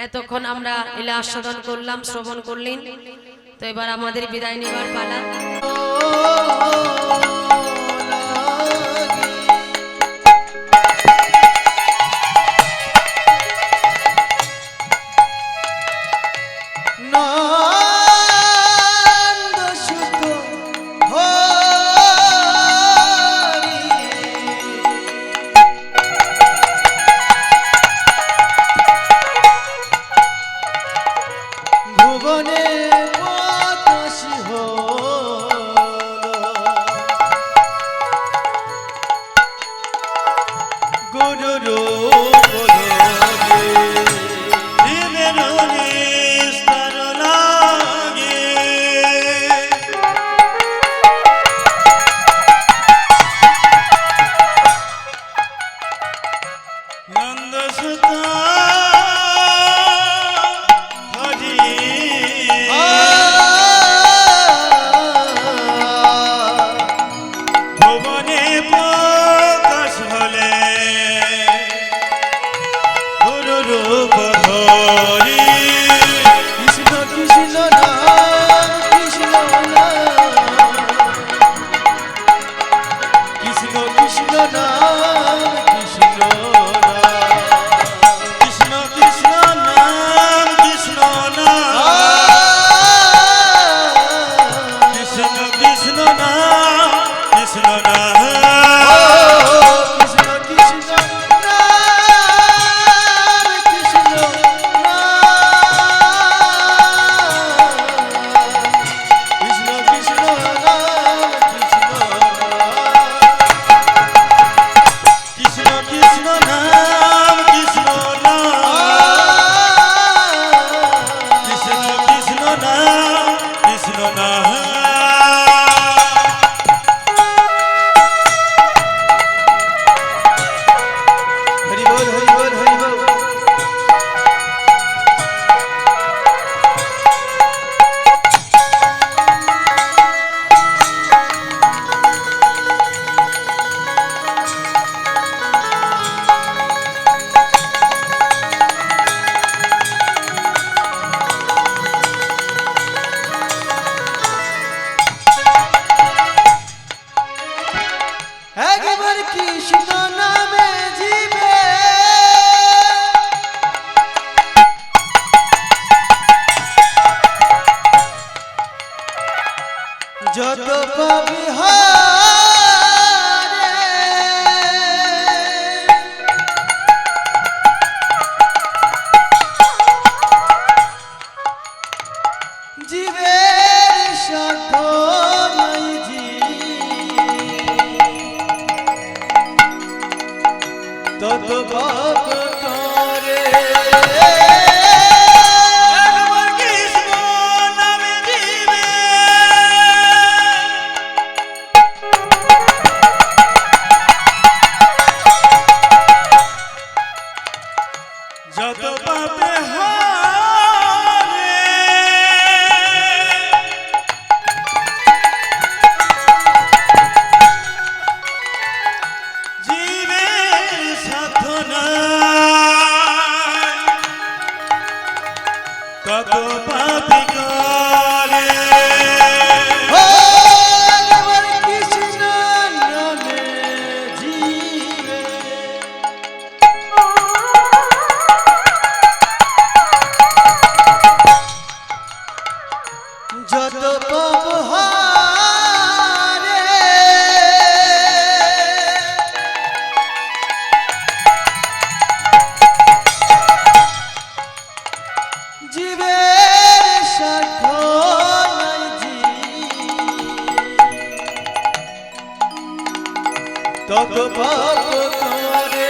এতক্ষণ আমরা লীলা আস্বাদন করলাম, শ্রবণ করলেন। তো এবার আমাদের বিদায় নেবার পালা। যত পাবি হারে জীবের সাধ্য নাই তত পাপ করে যত পাপে হারে জীবের সাধনা কত পাপি করে যত পাপ হারে জীবের সাধ্য নাই তত পাপ করে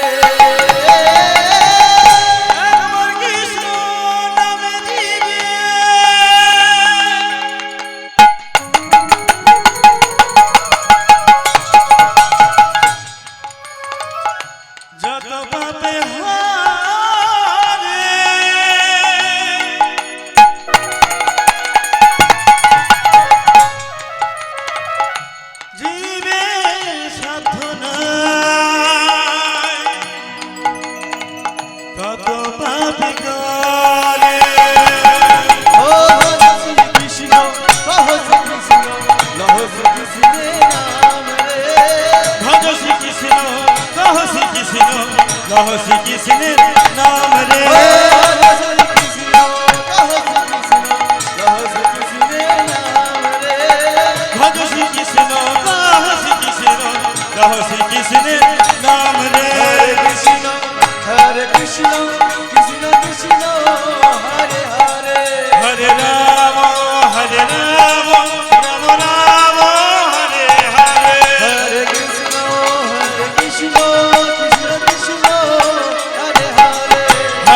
যত পাপে হারে জীবের সাধনা কত পাপি করে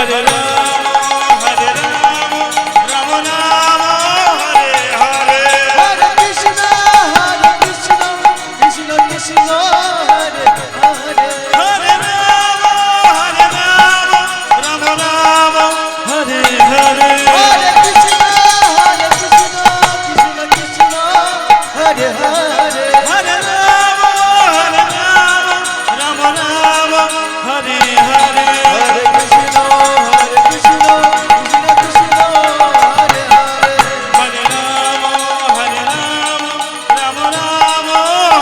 হরে রাম রাম রাম হরে হরে হরে কৃষ্ণ কৃষ্ণ কৃষ্ণ হরে হরে হরে রাম রাম রাম হরে হরে হরে কৃষ্ণ কৃষ্ণ কৃষ্ণ হরে হরে হরে রাম রাম রাম হরে হরে হরে কৃষ্ণ কৃষ্ণ কৃষ্ণ হরে হরে হরে রাম রাম রাম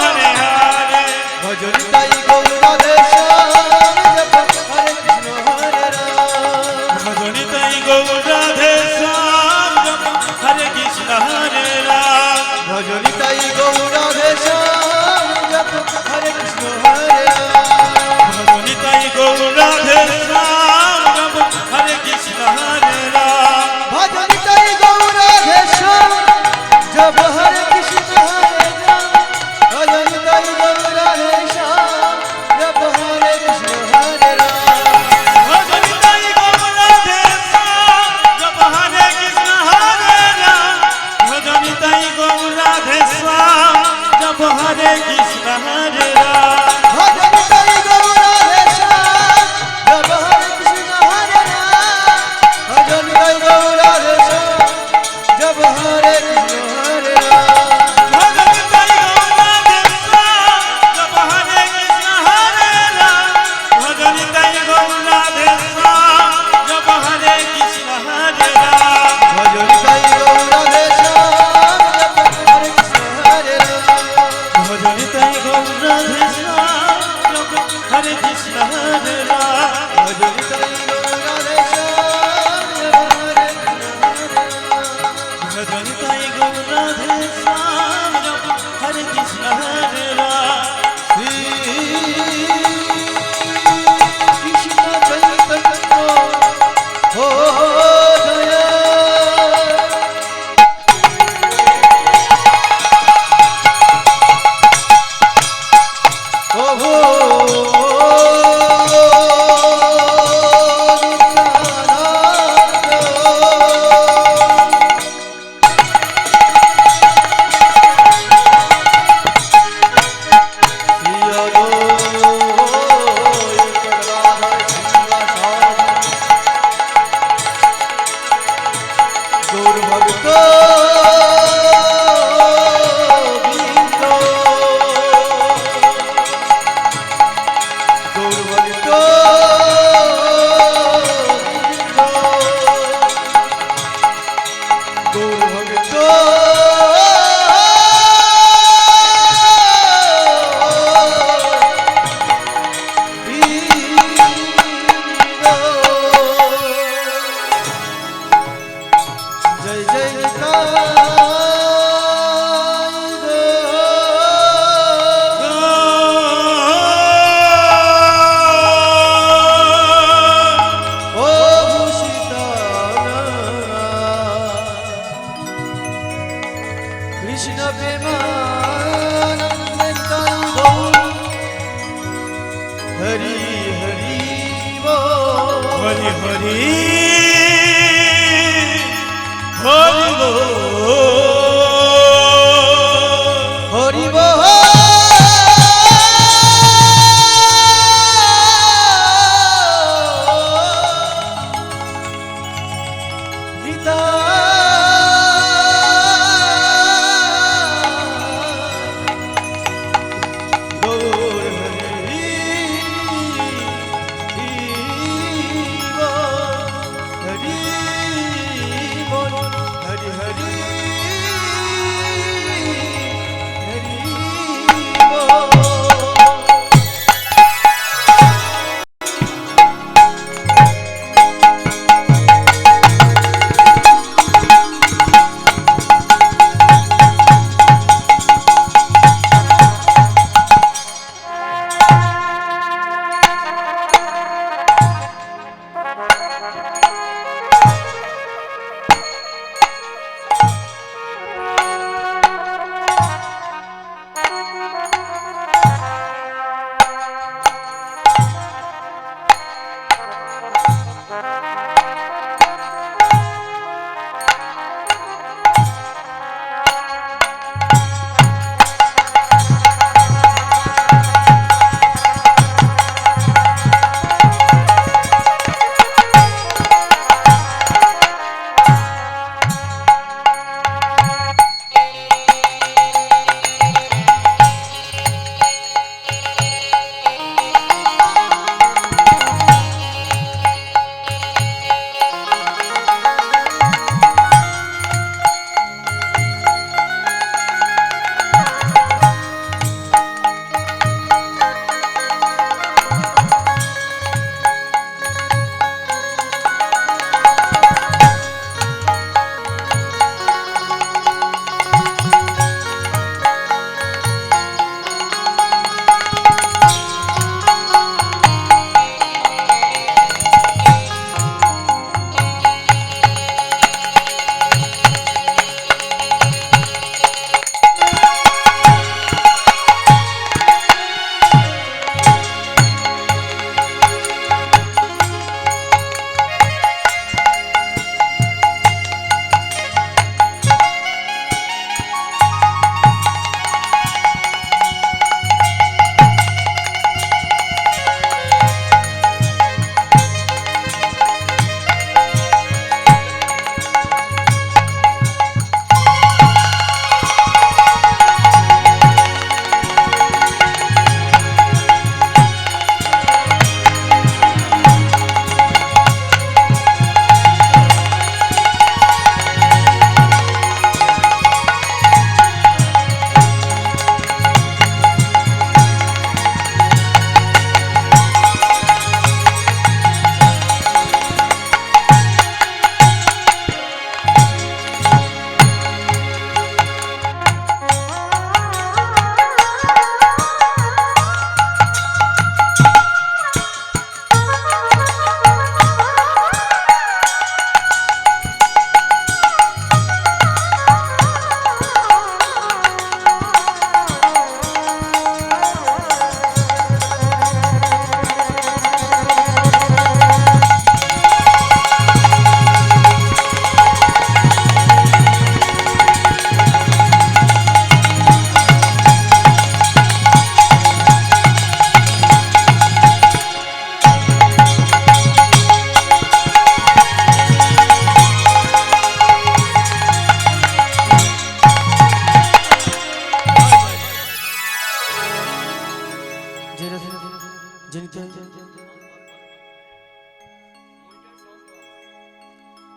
হরে হরে ভজন তাই গৌরাধে শ্যাম জপ হরে কৃষ্ণ হরে রাম ভজনি তাই গৌরাধে শ্যাম জপ হরে কৃষ্ণ হরে রাম ভজন তাই গৌরাধে শ্যাম জপ হরে কৃষ্ণ হরে রাম ভজনি তাই গৌরাধে শ্যাম জপ হরে কৃষ্ণ হরে রাম ভজন তাই গৌরাধে শ্যাম জপ হরে কৃষ্ণ হরে রাম ভজন তাই গৌরাধে শ্যাম জপ হরে কৃষ্ণ হরে রাম ভজনি তাই গৌরাধে শ্যাম জপ হরে কৃষ্ণ হরে রাম ভজনি তাই গৌরাধে শ্যাম জপ হরে কৃষ্ণ হরে রাম ভজন তাই গৌরাধে শ্যাম জপ হরে কৃষ্ণ হরে রাম ভজন তাই গৌরাধে শ্যাম জপ হরে কৃষ্ণ হরে রাম ভজনি তাই গৌরাধে শ্যাম জপ হরে কৃষ্ণ হরে রাম ভজনি তাই গৌরাধে শ্যাম জপ হরে কৃষ্ণ হরে রাম ভজন তাই গৌরাধে শ্যাম জপ হরে কৃষ্ণ হরে রাম ভজনি তাই গৌরাধে শ্যাম জপ হরে কৃষ্ণ হরে রাম ভজন তাই গৌরাধে শ্যাম জপ হরে কৃষ্ণ হরে রাম ভজনি তাই গৌরাধে শ্যাম জপ হরে কৃষ্ণ হরে রাম শ্রী কৃষ্ণ চৈতন্য হো জয় প্রভু গৌর ভক্ত বৃন্দ গৌর ভক্ত বৃন্দ গৌর ভক্ত জয় জয় ও কৃষ্ণ প্রেমানন্দ হরি হরি বল হরি হরি হরি হরি বল গৌর হরি বল হরি বল হরি হরি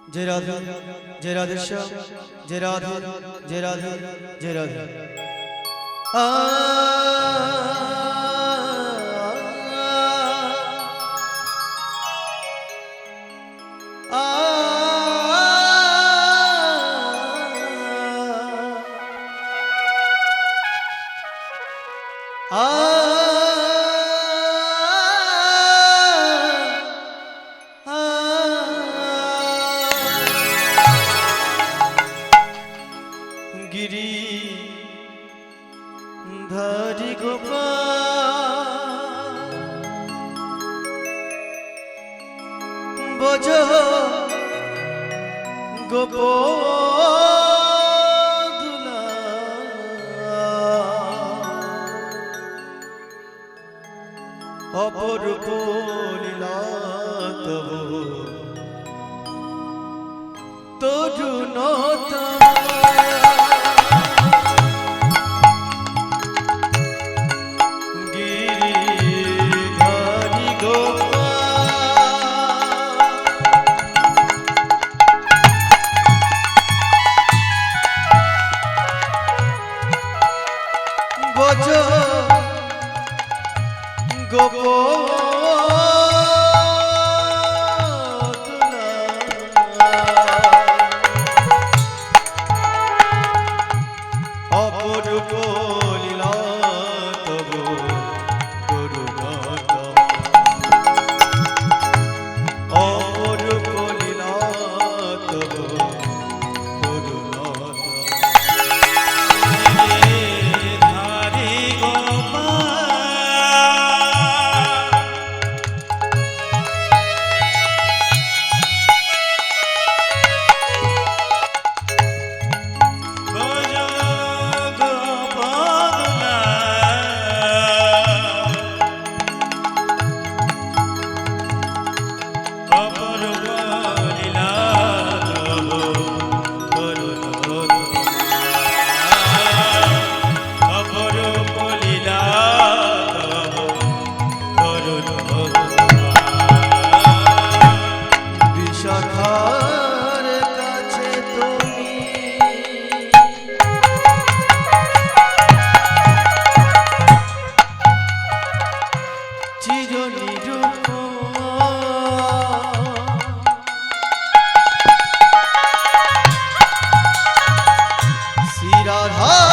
जय राधे जय राधे श्याम जय राधे जय राधे जय राधे गिरी धारी गोपाल बोझो गोपोदुला অপরূপ লীলা তব তরুণতা অপরূপ লীলা তব তরুণতা অপরূপ লীলা তব ধারি বিশাখার কাছে তুমি চিরনিরূপমা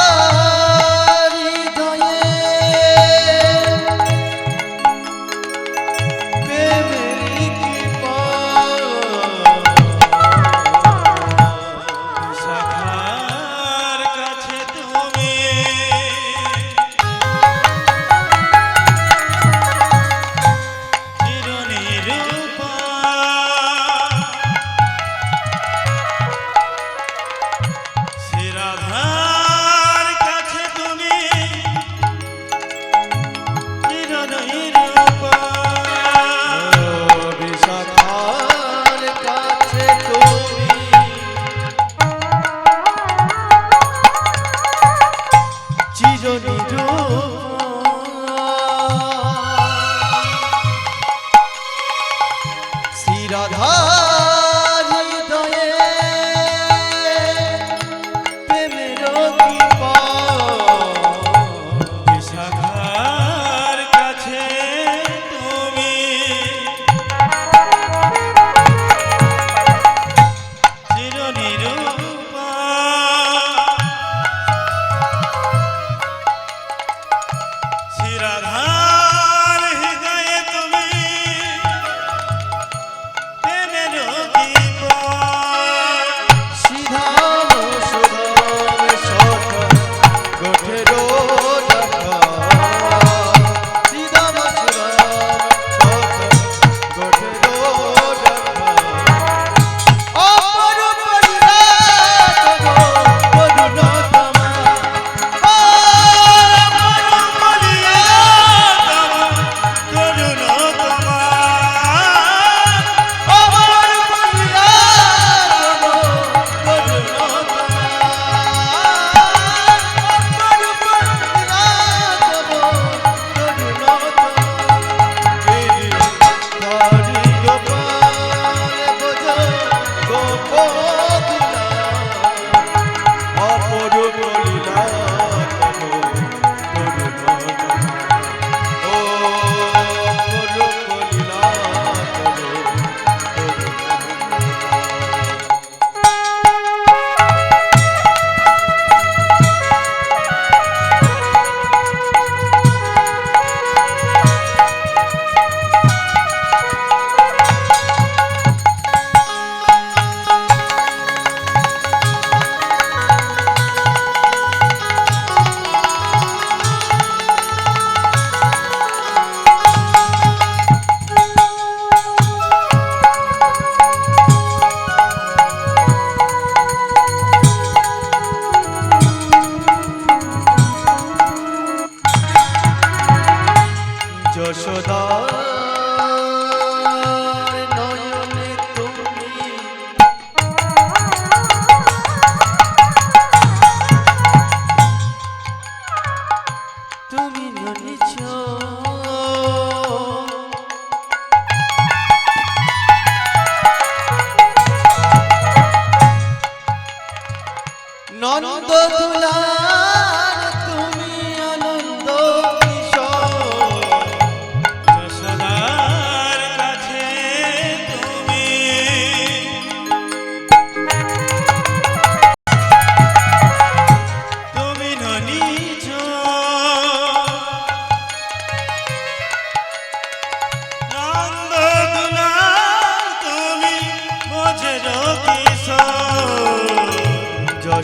শ্রীরাধার হৃদয়ে প্রেমের কৃপা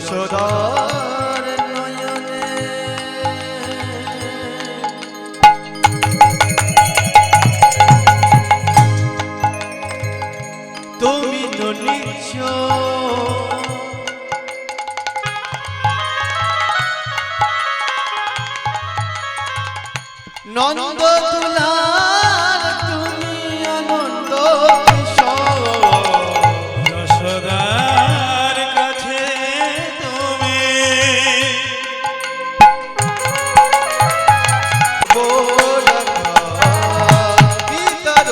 যশোদার নয়নে তুমি তো নিচ্ছ নন্দ তুলার তুমি আনন্দ কিশোর যশোদার কাছে তুমি গীতার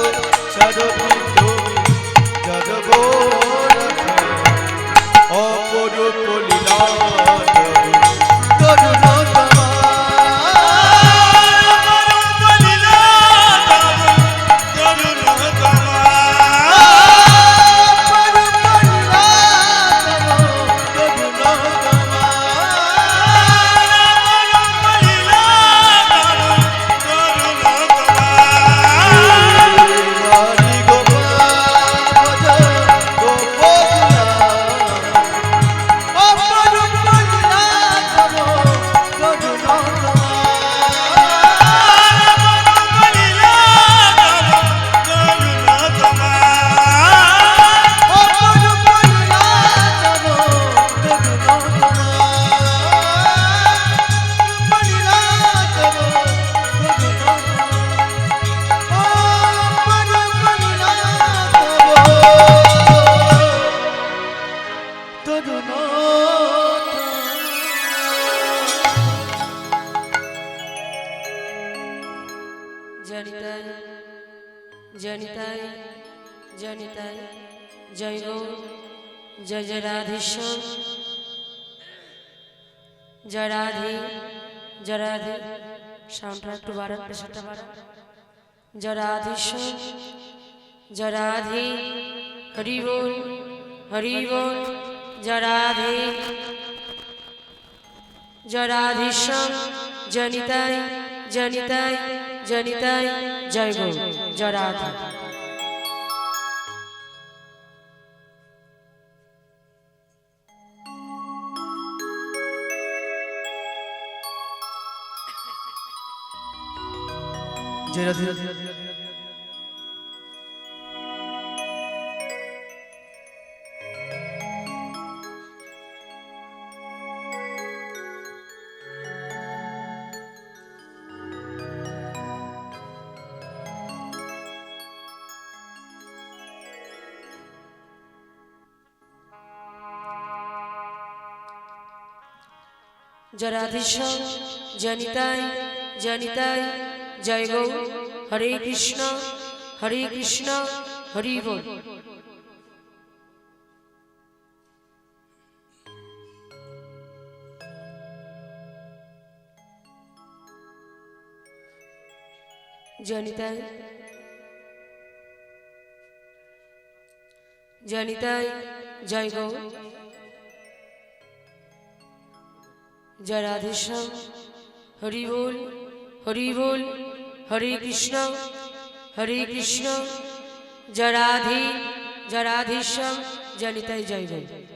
চরণে তুমি জগবর অপরূপ লীলা তরুণ জনিতাই জনিতাই জনিতাই জয় গৌর জয় জয় রাধেশ্যাম জয় রাধে জয় রাধে সাউন্ডটা একটু বাড়ান প্রেশারটা বাড়ান জয় রাধেশ্যাম জয় রাধে হরি বল জয় রাধে জয় রাধেশ্যাম জনিতাই জনিতাই জনিতাই জয় গৌর জয় রাধে জয় রাধে জয় রাধেশ্যাম জনিতাই জনিতাই জয় গৌর হরে কৃষ্ণ হরি বল জনিতাই জনিতাই জয় গৌর জয় রাধেশ্যাম হরি বল হরে কৃষ্ণ জয় রাধেশ্যাম জনিতাই জয় গৌর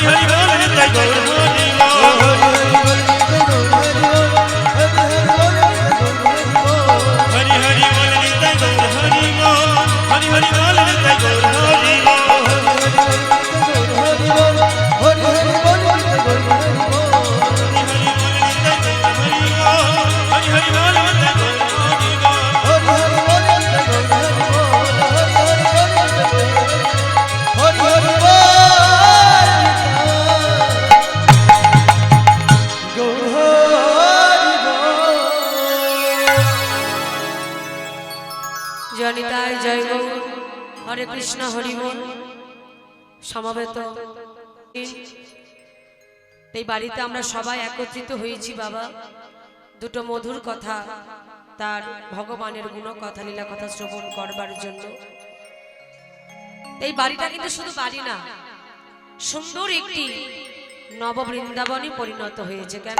হরি বল নিতাই গৌর হরি বল হরি হরি বল নিতাই গৌর হরি বল হরি হরি বল নিতাই গৌর হরি বল হরি হরি বল নিতাই গৌর হরি বল জনিতাই জয় গৌর হরে কৃষ্ণ হরি বল। সমবেত এই বাড়িতে আমরা সবাই একত্রিত হয়েছি বাবা, দুটো মধুর কথা, তার ভগবানের গুণ কথা লীলা কথা শ্রবণ করবার জন্য। এই বাড়িটা কিন্তু শুধু বাড়ি না, সুন্দর একটি নববৃন্দাবনে পরিণত হয়েছে। কেন?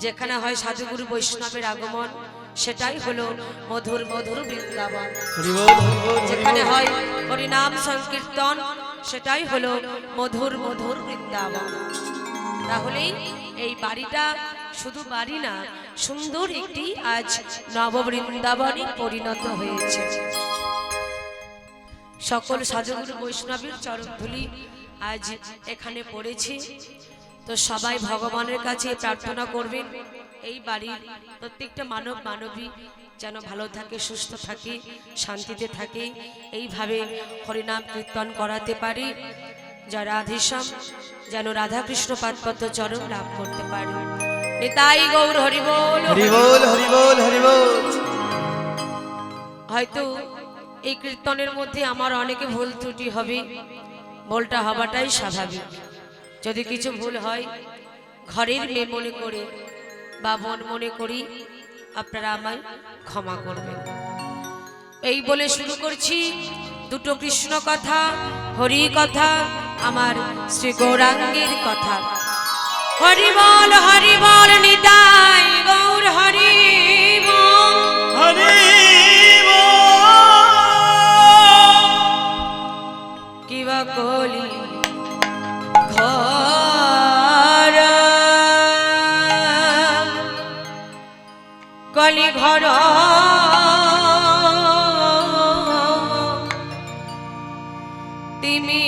যেখানে হয় সাধুগুরু বৈষ্ণবের আগমন, সেটাই হলো মধুর মধুর বৃন্দাবন। যেখানে হয় হরিনাম সংকীর্তন, সেটাই হলো মধুর মধুর বৃন্দাবন। তাহলেই এই বাড়িটা শুধু বাড়ি না, সুন্দর একটি আজ নববৃন্দাবনে পরিণত হয়েছে। সকল সাধুগুরু বৈষ্ণবের চরণধূলি আজ এখানে পড়েছি। তো সবাই ভগবানের কাছে প্রার্থনা করবেন এই বাড়ির প্রত্যেকটা মানব মানবী যেন ভালো থাকে, সুস্থ থাকে, শান্তিতে থাকে, এইভাবে হরিনাম কীর্তন করাতে পারি। যারা রাধেশ্যাম যেন রাধাকৃষ্ণ পাদপদ্ম চরণ লাভ করতে পারে। নিতাই গৌর হরি বল হরি বল হরি বল হরি বল। হয়তো এই কীর্তনের মধ্যে আমার অনেকে ভুল ত্রুটি হবে, ভুলটা হওয়াটাই স্বাভাবিক। যদি কিছু ভুল হয় ঘরের মেয়ে মনে করে বা বোন মনে করি, আপনারা আমায় ক্ষমা করবেন। এই বলে শুরু করছি দুটো কৃষ্ণ কথা, হরি কথা, আমার শ্রী গৌরাঙ্গের কথা। হরি বল নিতাই গৌর হরি বল হরি কিবা কলি ঘর কলি ঘর তিমি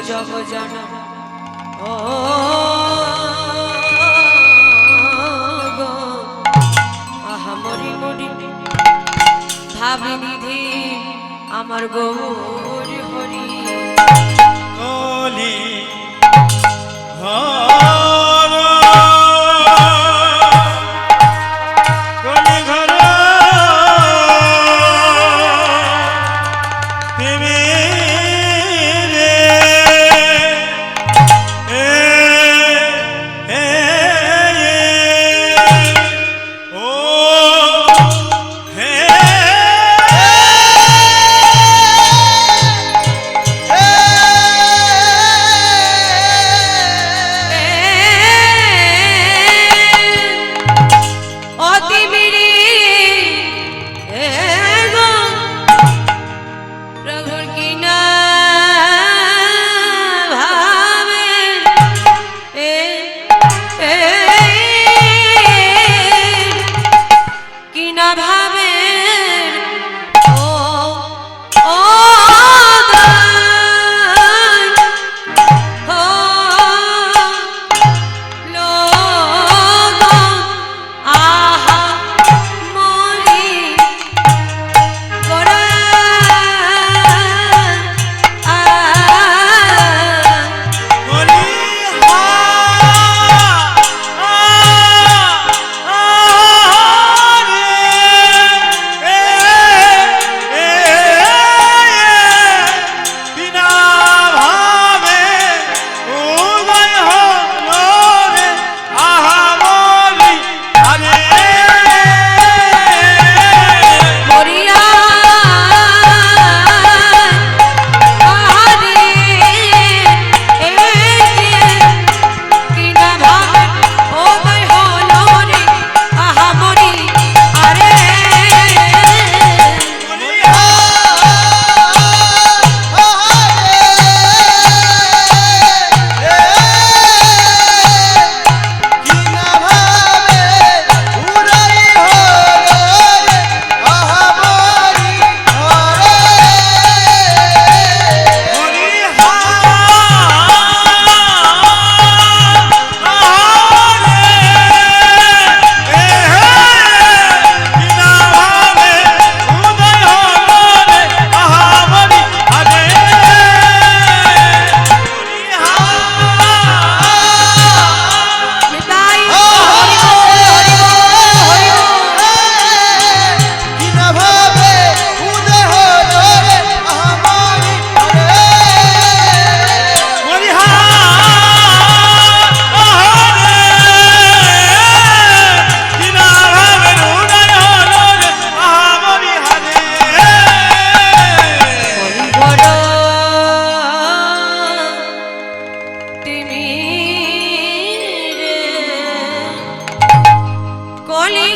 জগজন ও আহামরি মরি ভাবিনিধি আমার গৌর হরি কলি ঘর কলি ঘর প্রেমে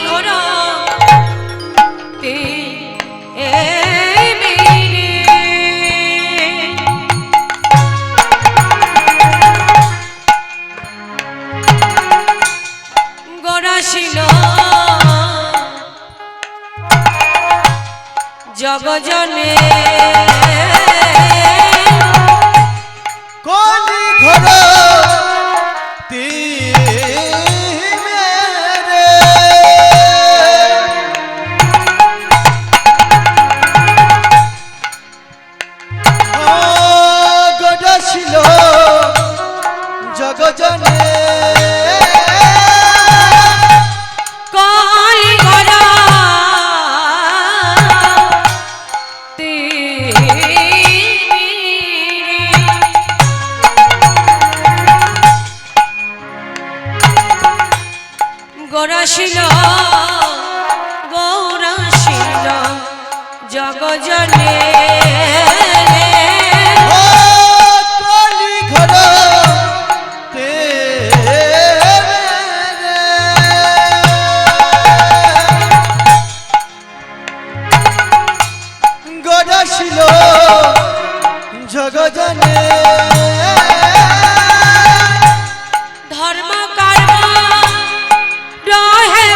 ঘোর গড়াছিল জগজনে কলি ঘর গড়াছিল জগজনে কলি গড়া গড়াছিল গৌরাশীল জগজনে কলি ঘর গড়াছিল জগজনে ধর্ম কর্ম রহে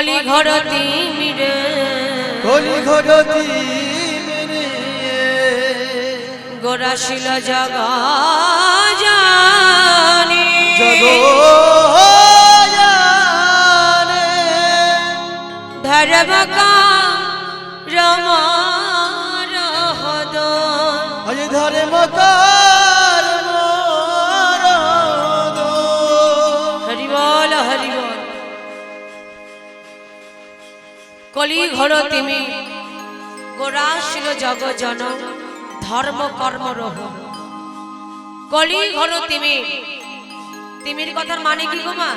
কলি ঘর তিমিরে কলি ঘরতি মেরে গোরাশিল জগ জানি জগজানে ধর্মকা রমার হদ আজ ধরে মকার মরদ হরিবল হরিবল কলি ঘর তিমি গোরাশিল জগ জন ধর্ম কর্ম রহ কলি ঘর তিমি তিমির কথার মানে কি গো মা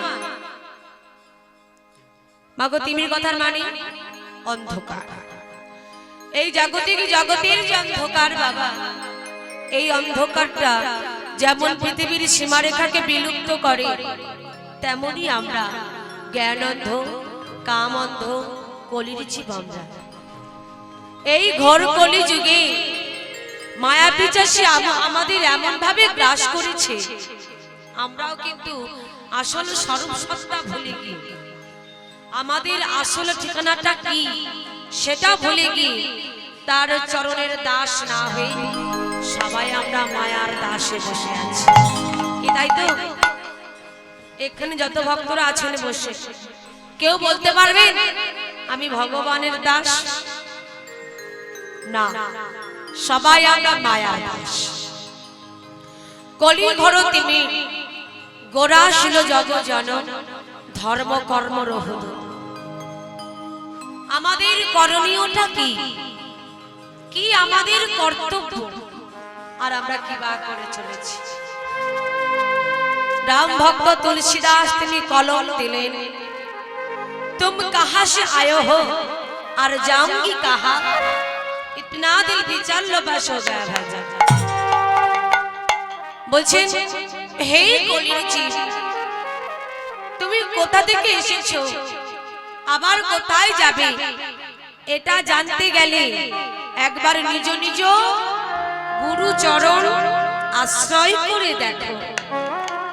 মাগো তিমির কথার মানে অন্ধকার এই জাগতিক জগতের যে অন্ধকার বাবা এই অন্ধকারটা যেমন পৃথিবীর সীমারেখাকে বিলুপ্ত করে তেমনি আমরা জ্ঞান অন্ধ কাম অন্ধ কলির জীব আমরা এই ঘোর কলি যুগে মায়া পিশাচী আমাদের এমন ভাবে গ্রাস করেছে আমরাও কিন্তু আসল স্বরূপ সত্তা ভুলে গিয়ে আমাদের আসল ঠিকানাটা কি সেটা ভুলে গিয়ে তার চরণের দাস না হয়ে সবাই আমরা মায়ার দাসে বসে আছি কি তাই তো এখানে যত ভক্তরা আছেন বসে কেউ বলতে পারবেন আমি ভগবানের দাস না সবাই আমরা মায়ার দাস কলি ঘর তিমি গোরাশিল জগ জন ধর্ম কর্ম রহুদ আমাদের করণীয়টা কি কি আমাদের কর্তব্য আর আমরা কি বা করে চলেছি রাম ভক্ত তুলসীদাস তিনি কলম দিলেন तुम कहां से आयो हो और जाऊंगी कहां इतना दिल भी चल बस हो गया भजन বলছেন হে কলির জীব তুমি কোথা থেকে এসেছো আবার কোথায় যাবে এটা জানতে গেলে একবার নিজ নিজ গুরু চরণ আশ্রয় করে দেখো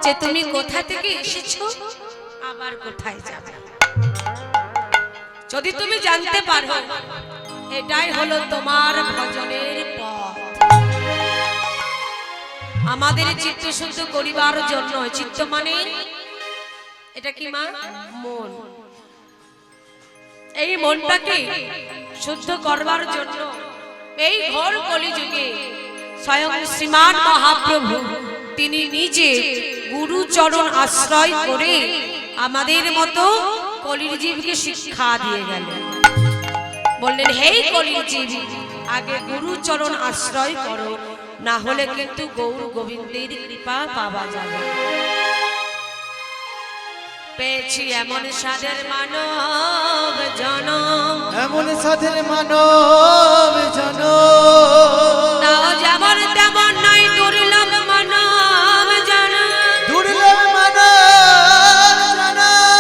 যে তুমি কোথা থেকে এসেছো আবার কোথায় যাবে যদি তুমি জানতে পারো এটাই হলো তোমার ভজনের পথ আমাদের চিত্ত শুদ্ধ করিবার জন্য চিত্ত মানে এটা কি মা মন এই মনটাকে শুদ্ধ করবার জন্য এই ঘোর কলিযুগে স্বয়ং শ্রীমান মহাপ্রভু তিনি নিজে গুরু চরণ আশ্রয় করে আমাদের মতো কলির জীবকে শিক্ষা দিয়ে গেলেন বললেন হে কলির জীব আগে গুরু চরণ আশ্রয় করো না হলে কিন্তু গৌর গোবিন্দের কৃপা পাওয়া যাবে পেয়েছি এমন সাধের মানব জনম এমন সাধের মানব জনম তাও যেমন তেমন নাই দুর্লভ মানব জনম দুর্লভ মানব জনম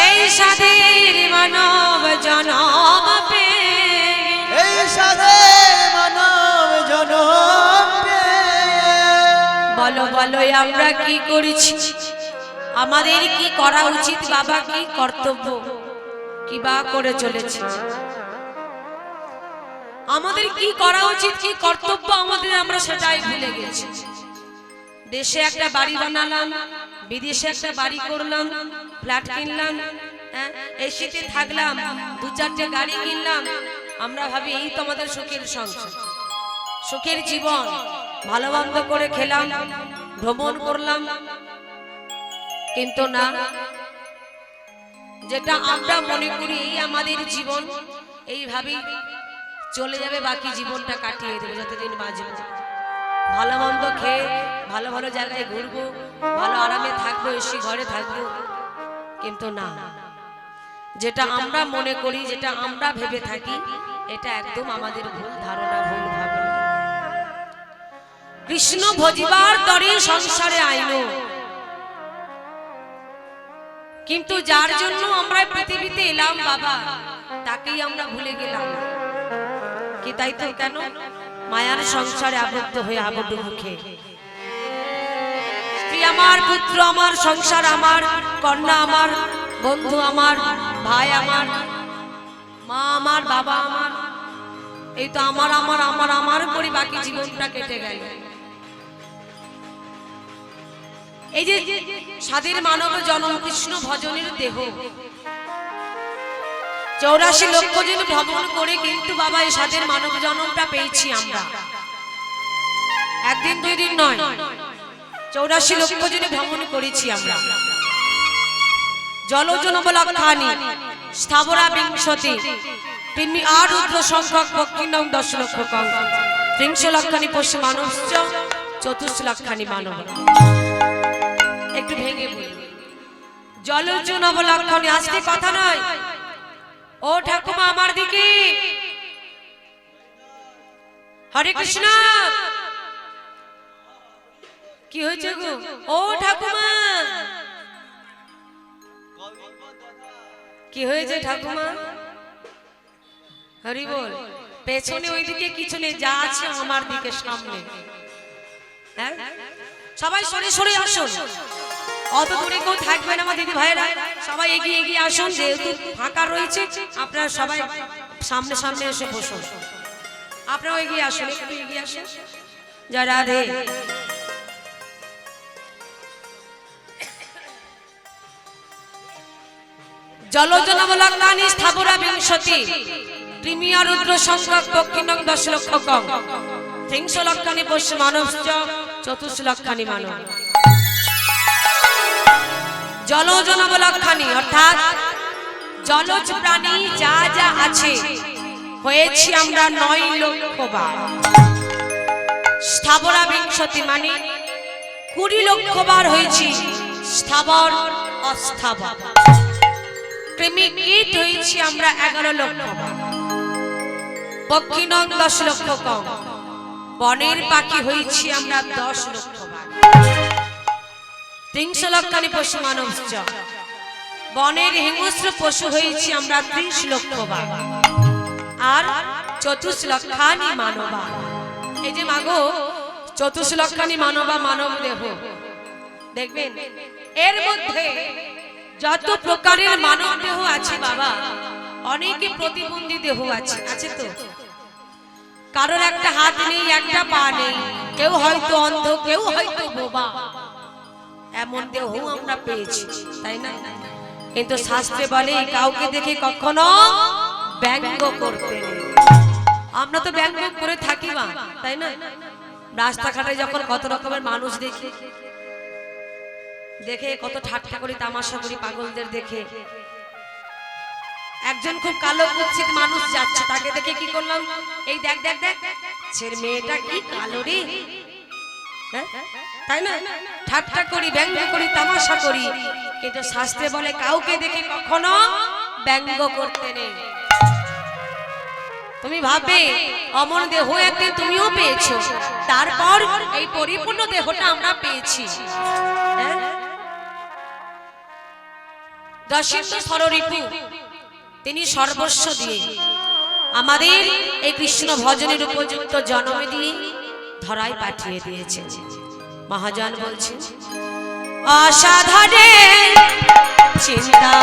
এই সাধের মানব জনম এই সাধের মানব জনম বলো বলো আমরা কি করেছি আমাদের কি করা উচিত বাবা কি কর্তব্য কি বা করে চলেছি আমাদের কি করা উচিত কি কর্তব্য আমাদের আমরা সেটাই ভুলে গেছি দেশে একটা বাড়ি বানালাম বিদেশে একটা বাড়ি করলাম ফ্ল্যাট কিনলাম এসিতে থাকলাম দু চারটে গাড়ি কিনলাম আমরা ভাবি এই তো আমাদের সুখের সংসার সুখের জীবন ভালো মন্দ করে খেলাম ভ্রমণ করলাম কিন্তু না যেটা আমরা মনে করি আমাদের জীবন এইভাবেই চলে যাবে বাকি জীবনটা কাটিয়ে দেবে যতদিন বাঁচব ভালো মন্দ খেয়ে ভালো ভালো জায়গায় ঘুরবো ভালো আরামে থাকবো এসি ঘরে থাকবো কিন্তু না যেটা আমরা মনে করি যেটা আমরা ভেবে থাকি এটা একদম আমাদের ভুল ধারণা ভুল ভাবনা কৃষ্ণ ভজিবার তরে সংসারে আইনো কিন্তু যার জন্য আমরা পৃথিবীতে এলাম বাবা তাকেই আমরা ভুলে গেলাম কি তাই তো কেন মায়ার সংসারে আবদ্ধ হয়ে আবদ্ধ মুখে স্ত্রী আমার পুত্র আমার সংসার আমার কন্যা আমার বন্ধু আমার ভাই আমার, মা আমার, বাবা আমার, এই তো আমার আমার আমার আমার করে বাকি জীবনটা কেটে গেল। এই যে স্বাধীন মানব জনম কৃষ্ণ ভজনের দেহ 84 লক্ষ জন ভ্রমণ করে কিন্তু বাবা এই স্বাধীন মানব জনমটা পেয়েছি আমরা। একদিন দুই দিন নয়, 84 লক্ষ জন ভ্রমণ করেছি আমরা। জলজনবলক্ষানি স্থাবরা বিংশতি তিনি আর রুদ্র সংখ্যক পক্ষিণং 10 লক্ষ কং ত্রিংশ লক্ষানি পশু মানবশ্চ 24 লক্ষানি মানব। একটু ভেঙে বলি, জলজনবলক্ষানি আজকে কথা নয়। ও ঠাকুমা আমার দিকে, হরে কৃষ্ণ। কি হয়েছে গো? ও ঠাকুমা কি হয়েছে ঠাকুমা? হরি বল। পেছনে ওইদিকে কিছু নেই, যা আছে আমার দিকে সামনে। হ্যাঁ, সবাই সরে সরে আসুন, অত দূরে কেউ থাকবেন আমার দিদি ভাইরা, সবাই এগিয়ে এগিয়ে আসুন। যেহেতু ফাঁকা রয়েছে আপনারা সবাই সামনে সামনে এসে বসুন। আপনারাও এগিয়ে আসুন, একটু এগিয়ে আসুন। জয় রাধে। জলজনবলক্ষানি স্থাবরা বিংশতি প্রিমিয়া রুদ্র সংখ্যক পক্ষিণং 10 লক্ষ কং ত্রিংশ লক্ষানি পশু মানবশ্চ 24 লক্ষানি মানব। জলজনবলক্ষানি অর্থাৎ জলজ প্রাণী যা যা আছে হয়েছি আমরা 9 লক্ষ বার। স্থাবরা বিংশতি মানে 20 লক্ষ বার হয়েছি স্থাবর অস্থাবর। কৃমি কীট হয়েছি আমরা 11 লক্ষ বার। পক্ষিণং 10 লক্ষ কং বনের পাখি হয়েছি আমরা 10 লক্ষ বার। ত্রিংশ লক্ষানি পশু মানবশ্চ বনের হিংস্র পশু হয়েছি আমরা 30 লক্ষ বার। আর 24 লক্ষানি মানবা। এই যে মাগো 24 লক্ষানি মানবা মানব দেহ দেখবেন, এর মধ্যে যত প্রকারের মানব দেহ আছে বাবা, অনেকে প্রতিবন্ধী দেহ আছে, আছে তো। কারোর একটা হাত নেই, একটা পা নেই, কেউ হয়তো অন্ধ, কেউ হয়তো বোবা, এমন দেহ আমরা পেয়েছি, তাই না? কিন্তু শাস্ত্রে বলে কাউকে দেখে কখনো ব্যঙ্গ করতে নেই। আমরা তো ব্যঙ্গ করে থাকি বা, তাই না? রাস্তাঘাটে যখন কত রকমের মানুষ দেখি, দেখে কত ঠাট্টা করি, তামাশা করি পাগলদের দেখে। একজন খুব কালো কুৎসিত মানুষ যাচ্ছে, তাকে দেখে কি করলাম, এই দেখ দেখ দেখ ছেলে মেয়েটা কি কালো রে, তাই না? ঠাট্টা করি, ব্যঙ্গ করি, তামাশা করি। কিন্তু শাস্ত্রে বলে কাউকে দেখে কখনো ব্যঙ্গ করতে নেই। তুমি ভাববে অমন দেহ একদিন তুমিও পেয়েছো, তারপর এই পরিপূর্ণ দেহটা আমরা পেয়েছি। দশিন্দ্র ষড়রিপু তিনি সর্বস্ব দিয়ে আমাদের এই কৃষ্ণ ভজনের উপযুক্ত জন্মে দিয়ে ধরায় পাঠিয়ে দিয়েছেন। মহাজন বলছেন অসাধারণ চিন্তা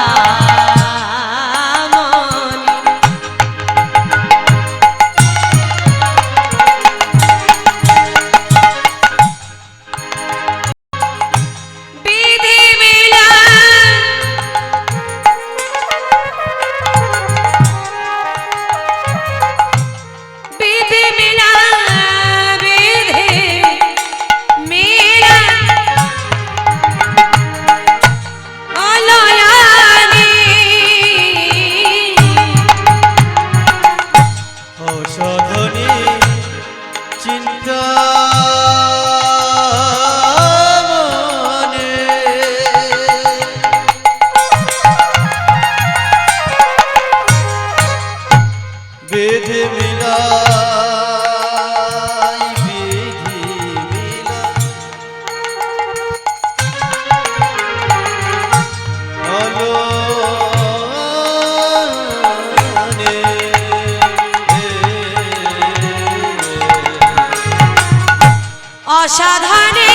অসাধারী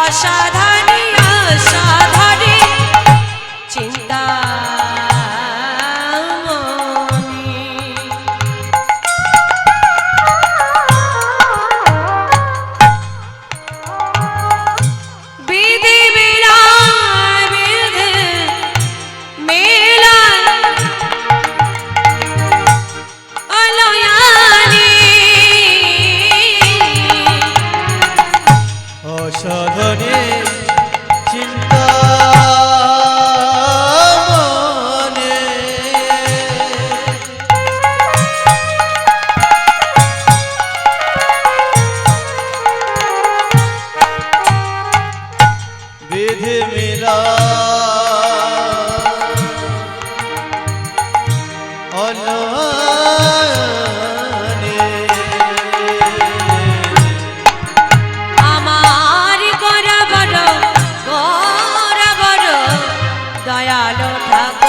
অসাধারী অসাধারী চিন্তা দয়ালো ঠাকুর